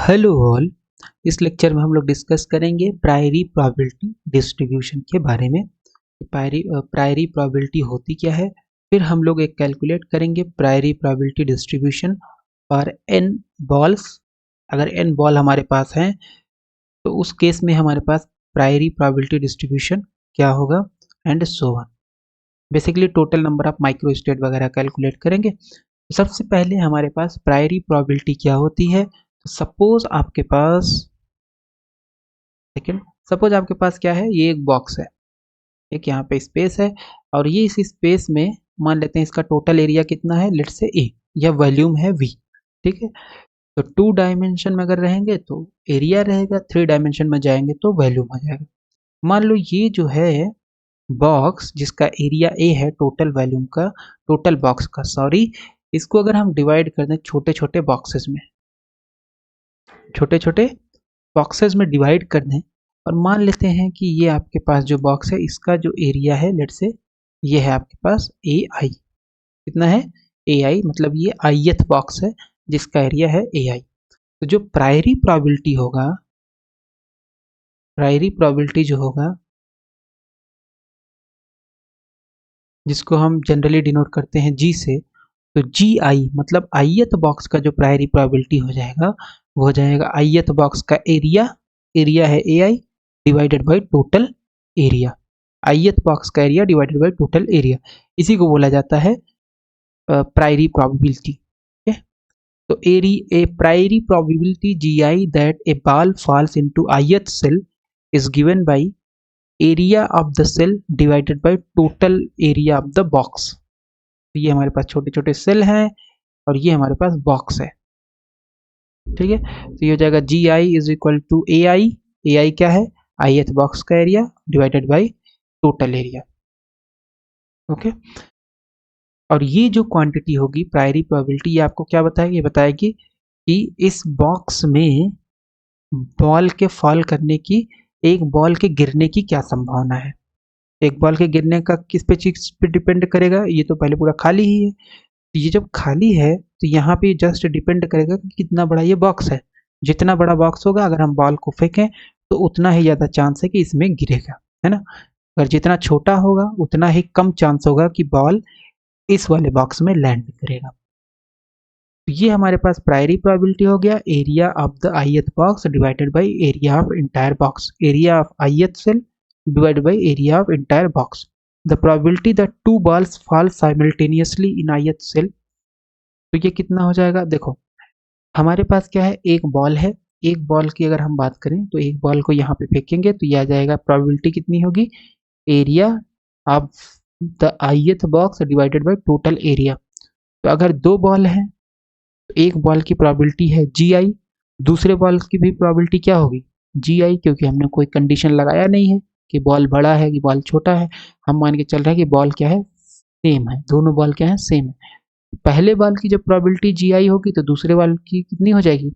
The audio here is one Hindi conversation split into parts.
Hello all. इस लेक्चर में हम लोग डिस्कस करेंगे प्रायरी प्रोबेबिलिटी डिस्ट्रीब्यूशन के बारे में। प्रायरी प्रोबेबिलिटी होती क्या है, फिर हम लोग एक कैलकुलेट करेंगे priori probability distribution for n balls. अगर n बॉल हमारे पास हैं तो उस केस में हमारे पास प्रायरी प्रोबेबिलिटी डिस्ट्रीब्यूशन क्या होगा and so on. Basically total number of micro state वगैरह कैलकुलेट करेंगे। तो सबसे पहले हमारे पास प्रायरी प्रोबेबिलिटी क्या होती है। सपोज आपके पास क्या है, ये एक बॉक्स है, एक यहाँ पे स्पेस है और ये इस स्पेस में मान लेते हैं इसका टोटल एरिया कितना है, लेट्स से ए, या वॉल्यूम है वी। ठीक है, तो 2 डायमेंशन में अगर रहेंगे तो एरिया रहेगा, 3 डायमेंशन में जाएंगे तो वॉल्यूम हो जाएगा। मान लो ये जो है बॉक्स जिसका एरिया ए है, टोटल वॉल्यूम का, टोटल बॉक्स का सॉरी, इसको अगर हम डिवाइड कर दें छोटे छोटे बॉक्सेस में, छोटे छोटे बॉक्सेस में डिवाइड कर दें और मान लेते हैं कि ये आपके पास जो बॉक्स है इसका जो एरिया है, लेट्स से ये है आपके पास ए आई। कितना है? ए आई, मतलब ये आईएथ बॉक्स है जिसका एरिया है ए आई। तो जो प्रायरी प्रोबेबिलिटी होगा, प्रायरी प्रोबेबिलिटी जो होगा जिसको हम जनरली डिनोट करते हैं जी से, तो जी आई मतलब आईएथ बॉक्स का जो प्रायरी प्रोबेबिलिटी हो जाएगा वो हो जाएगा आईएथ बॉक्स का एरिया, एरिया है A i divided by total area. Ith box का area divided by total area, इसी को बोला जाता है प्रायरी प्रोबेबिलिटी। तो a priori probability g i that a ball falls into ith cell is given by area of the cell divided by total area of the box. ये हमारे पास छोटे छोटे सेल हैं और ये हमारे पास बॉक्स है। ठीक है, तो ये हो जाएगा g I is equal to ए आई। ए आई क्या है? आई एथ बॉक्स का area divided by total area. Okay, और ये जो क्वांटिटी होगी प्रायरी प्रोबेबिलिटी, ये आपको क्या बताएगी? ये बताएगी कि इस बॉक्स में बॉल के फॉल करने की, एक बॉल के गिरने की क्या संभावना है। एक बॉल के गिरने का किस पे, चीज पे डिपेंड करेगा? ये तो पहले पूरा खाली ही है, तो ये जब खाली है तो यहाँ पे जस्ट डिपेंड करेगा कि कितना बड़ा ये बॉक्स है। जितना बड़ा बॉक्स होगा अगर हम बॉल को फेंकें तो उतना ही ज़्यादा चांस है कि इसमें गिरेगा, है ना। अगर जितना छोटा होगा उतना ही कम चांस होगा कि बॉल इस वाले बॉक्स में लैंड करेगा। तो ये हमारे पास प्रायरी प्रोबेबिलिटी हो गया, area of the ith box divided by area of entire box, area of ith cell divided by area of entire box. The probability that 2 balls fall simultaneously in ith cell, तो ये कितना हो जाएगा? देखो हमारे पास क्या है, एक बॉल है, एक बॉल की अगर हम बात करें तो एक बॉल को यहाँ पे फेंकेंगे तो ये आ जाएगा, प्रोबेबिलिटी कितनी होगी, area of the ith box divided by total area. तो अगर 2 बॉल है तो एक बॉल की प्रोबेबिलिटी है जी आई, दूसरे बॉल की भी प्रोबेबिलिटी क्या होगी, जी आई, क्योंकि हमने कोई कंडीशन लगाया नहीं है कि बॉल बड़ा है कि बॉल छोटा है। हम मान के चल रहे हैं कि बॉल क्या है, सेम है, दोनों बॉल क्या है, सेम है। पहले बॉल की जब प्रोबेबिलिटी जी आई होगी तो दूसरे बॉल की कितनी हो जाएगी,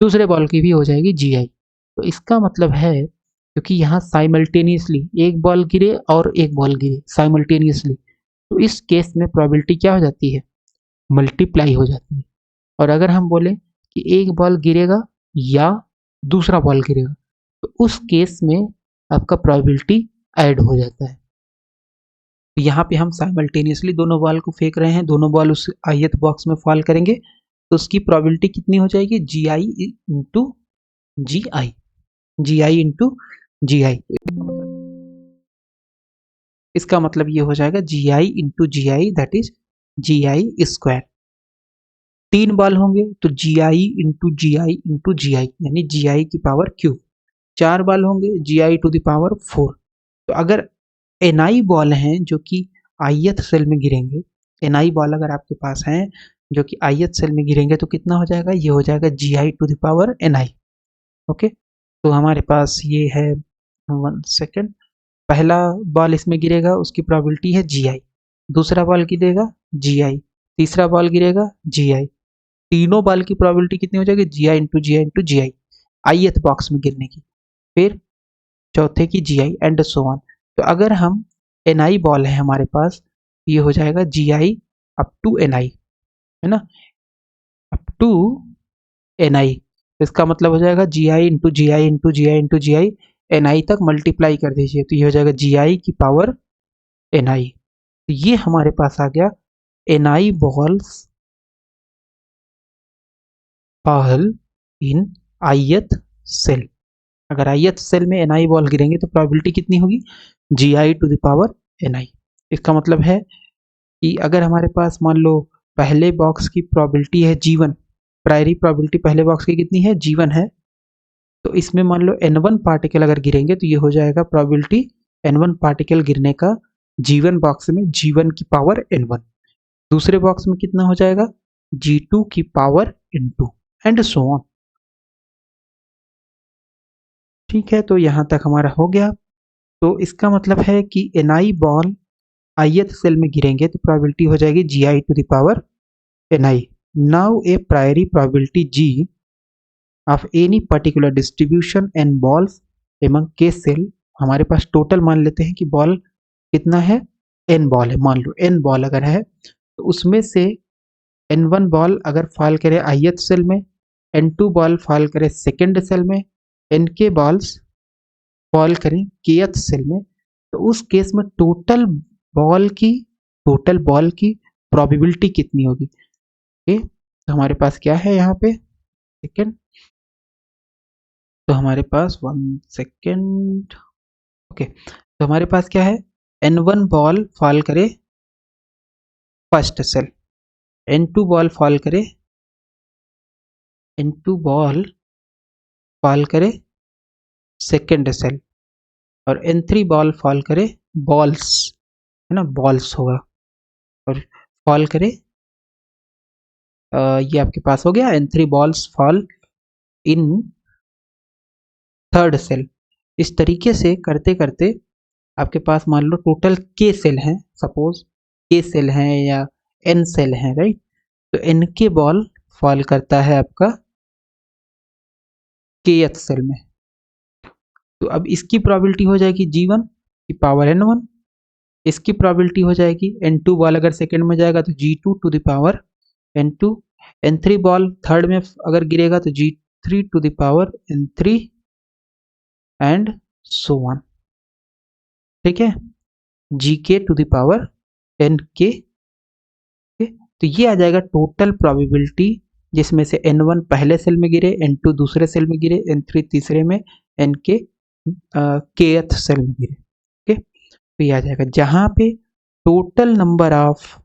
दूसरे बॉल की भी हो जाएगी जी आई। तो इसका मतलब है क्योंकि यहाँ साइमल्टेनियसली एक बॉल गिरे और एक बॉल गिरे साइमल्टेनियसली, तो इस केस में प्रोबेबिलिटी क्या हो जाती है, मल्टीप्लाई हो जाती है। और अगर हम बोले कि एक बॉल गिरेगा या दूसरा बॉल गिरेगा तो उस केस में आपका प्रोबेबिलिटी ऐड हो जाता है। तो यहाँ पे हम साइमल्टेनियसली दोनों बॉल को फेंक रहे हैं, दोनों बॉल उस आईएथ बॉक्स में फॉल करेंगे तो उसकी प्रोबेबिलिटी कितनी हो जाएगी, जी i into g I, ji i into g आई। इसका मतलब ये हो जाएगा g i into g i, that is g i square. 3 ball होंगे तो जी आई इंटू जी आई यानी जी आई की पावर क्यूब। 4 बॉल होंगे जी आई टू द पावर 4। तो अगर एन आई बॉल हैं जो कि आईएथ सेल में गिरेंगे, एन आई बॉल अगर आपके पास हैं जो कि आईएथ सेल में गिरेंगे तो कितना हो जाएगा, ये हो जाएगा g i to the power n i. Okay, तो हमारे पास ये है, 1 सेकेंड, पहला बॉल इसमें गिरेगा उसकी प्रोबेबिलिटी है जी आई, दूसरा बॉल गिरेगा जी आई, तीसरा बॉल गिरेगा जी आई, तीनों बॉल की प्रोबेबिलिटी कितनी हो जाएगी, जी i into g i into g I, ith box में गिरने की, फिर चौथे की जी आई एंड सो ऑन। तो अगर हम एन आई बॉल है हमारे पास, ये हो जाएगा g I up to N आई, है ना, अप टू एन आई। तो इसका मतलब हो जाएगा g i into g i into g i into g i n i तक मल्टीप्लाई कर दीजिए, तो ये हो जाएगा जी आई की पावर एन आई। तो ये हमारे पास आ गया n i balls fall in ith cell. अगर ith सेल में ni बॉल गिरेंगे तो प्रोबेबिलिटी कितनी होगी, gi to the power ni। इसका मतलब है कि अगर हमारे पास मान लो पहले बॉक्स की प्रोबेबिलिटी है g1, प्रायरी प्रोबेबिलिटी पहले बॉक्स की कितनी है g1 है, तो इसमें मान लो n1 पार्टिकल अगर गिरेंगे तो ये हो जाएगा प्रोबेबिलिटी n1 पार्टिकल गिरने का g1 बॉक्स में g1 की पावर n1। दूसरे बॉक्स में कितना हो जाएगा g2 की power n2 and so on. ठीक है, तो यहाँ तक हमारा हो गया। तो इसका मतलब है कि ni बॉल ith सेल में गिरेंगे तो प्रोबेबिलिटी हो जाएगी gi to the power ni। Now a priori probability g of any particular distribution and balls among k cell. हमारे पास टोटल मान लेते हैं कि बॉल कितना है, n बॉल है, मान लो n बॉल अगर है तो उसमें से n1 बॉल अगर फॉल करे ith सेल में, n2 बॉल फॉल करे सेकेंड सेल में, nk बॉल्स फॉल करें kth सेल में, तो उस केस में टोटल बॉल की प्रोबेबिलिटी कितनी होगी। ओके, तो हमारे पास क्या है यहाँ पे, सेकेंड, तो हमारे पास 1 सेकेंड। ओके, तो हमारे पास क्या है, n1 बॉल फॉल करे first cell, n2 ball fall करे सेकेंड सेल, और n3 बॉल फॉल करे बॉल्स, है ना, बॉल्स होगा, और फॉल करे ये आपके पास हो गया n3 balls fall in third cell. इस तरीके से करते करते आपके पास मान लो टोटल k सेल हैं, सपोज k सेल हैं या n सेल हैं, राइट। तो n के बॉल फॉल करता है आपका kth सेल में, तो अब इसकी प्रोबेबिलिटी हो जाएगी g1 की पावर n1, इसकी प्रोबेबिलिटी हो जाएगी n2 बॉल अगर सेकेंड में जाएगा तो g2 to the power n2, n3 ball third में अगर गिरेगा तो g3 to the power n3 and so on. ठीक है, gk to the power nk। तो ये आ जाएगा टोटल प्रोबेबिलिटी, जिसमें से n1 पहले सेल में गिरे, n2 दूसरे सेल में गिरे, n3 तीसरे में, nk kth सेल में गिरे। ओके, तो ये आ जाएगा जहां पे टोटल नंबर ऑफ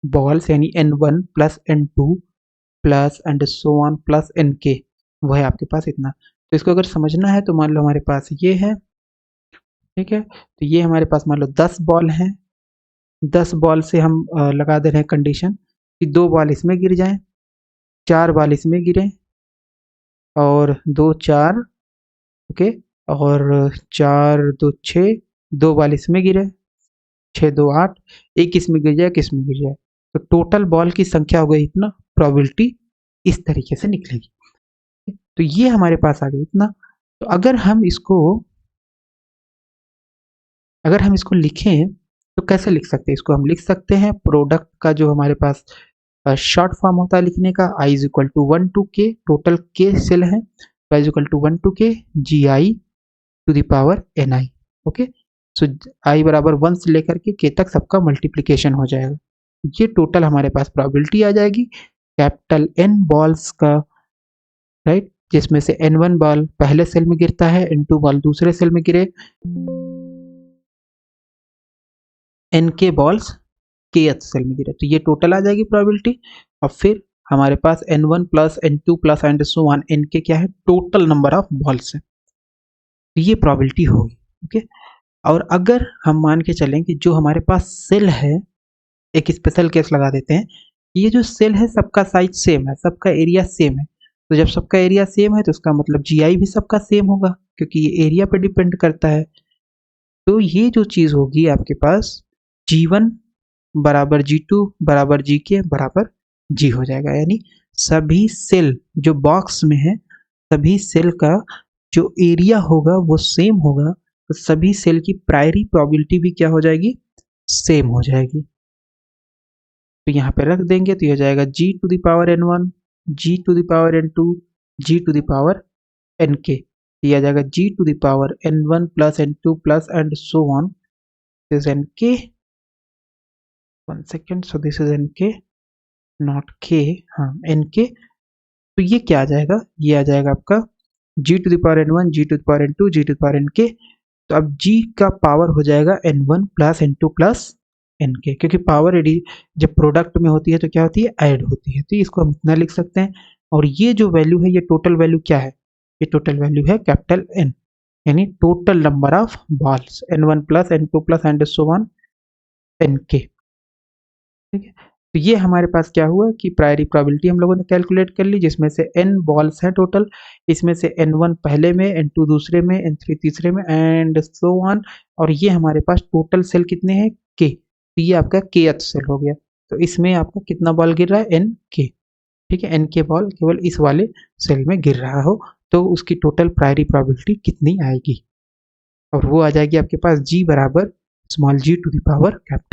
बॉल्स यानी n1 plus n2 plus and so on plus nk, वो है आपके पास इतना। तो इसको अगर समझना है तो मान लो हमारे पास ये है, ठीक है, तो ये हमारे पास मान लो 10 बॉल हैं, 10 बॉल से हम लगा दे रहे हैं कंडीशन कि 2 बॉल इसमें गिर जाएं, 4 बॉल इसमें गिरे, और 2 4, ओके, और 4 2 6, 2 बॉल इसमें गिरे, 6 2 8, एक इसमें गिर जाए, एक इसमें गिर जाए, तो टोटल बॉल की संख्या हो गई इतना, प्रोबेबिलिटी इस तरीके से निकलेगी। तो ये हमारे पास आ गया इतना। तो अगर हम इसको लिखें तो कैसे लिख सकते हैं, इसको हम लिख सकते हैं प्रोडक्ट का जो हमारे पास शॉर्ट फॉर्म होता है लिखने का, i is equal to 1 to k, total k cell है, i is equal to 1 to k gi to the power ni। Okay, so i बराबर 1 से लेकर के k तक सबका मल्टीप्लीकेशन हो जाएगा। ये टोटल हमारे पास प्रोबेबिलिटी आ जाएगी कैपिटल N बॉल्स का, राइट, जिसमें से n1 बॉल पहले सेल में गिरता है, n2 बॉल दूसरे सेल में गिरे, nk बॉल्स kth सेल में गिरे, तो ये टोटल आ जाएगी प्रोबेबिलिटी। और फिर हमारे पास n1 plus n2 plus and so on nk क्या है, टोटल नंबर ऑफ बॉल्स है, तो ये प्रोबेबिलिटी होगी। ओके, और अगर हम मान के चलें कि जो हमारे पास सेल है, एक स्पेशल केस लगा देते हैं, ये जो सेल है सबका साइज सेम है, सबका एरिया सेम है, तो जब सबका एरिया सेम है तो उसका मतलब GI भी सबका सेम होगा, क्योंकि ये एरिया पे डिपेंड करता है। तो ये जो चीज होगी आपके पास G1 बराबर G2 बराबर GK बराबर G हो जाएगा, यानी सभी सेल जो बॉक्स में है, सभी सेल का जो एरिया होगा वो सेम होगा, तो सभी सेल की प्रायरी प्रोबेबिलिटी भी क्या हो जाएगी, सेम हो जाएगी। तो यहाँ पे रख देंगे तो ये हो जाएगा g to the power n1, g to the power n2 g to the power n k, ये आ जाएगा g to the power n1 plus n2 plus and so on, this n k, 1 second, so this is n k not k, हाँ एन के। तो ये क्या आ जाएगा, ये आ जाएगा आपका g to the power n1 g to the power n2 g to the power n k. तो अब g का पावर हो जाएगा n1 plus n2 plus n के, क्योंकि पावर एडी जब प्रोडक्ट में होती है तो क्या होती है, ऐड होती है, तो इसको हम इतना लिख सकते हैं। और ये जो वैल्यू है, ये टोटल वैल्यू क्या है, ये टोटल वैल्यू है कैपिटल N, यानी total number of balls n1 plus n2 plus and so on n के। ठीक है, तो ये हमारे पास क्या हुआ कि प्रायरी प्रोबेबिलिटी हम लोगों ने कैलकुलेट कर ली, जिसमें से n बॉल्स हैं टोटल, इसमें से n1 पहले में, n2 दूसरे में, n3 तीसरे में एंड सो ऑन। और ये हमारे पास टोटल सेल कितने हैं, k, तो ये आपका kth सेल हो गया। तो इसमें आपका कितना बॉल गिर रहा है, n k, ठीक है, n के बॉल केवल इस वाले सेल में गिर रहा हो, तो उसकी टोटल प्रायरी प्रोबेबिलिटी कितनी आएगी, और वो आ जाएगी आपके पास g बराबर small g to the power capital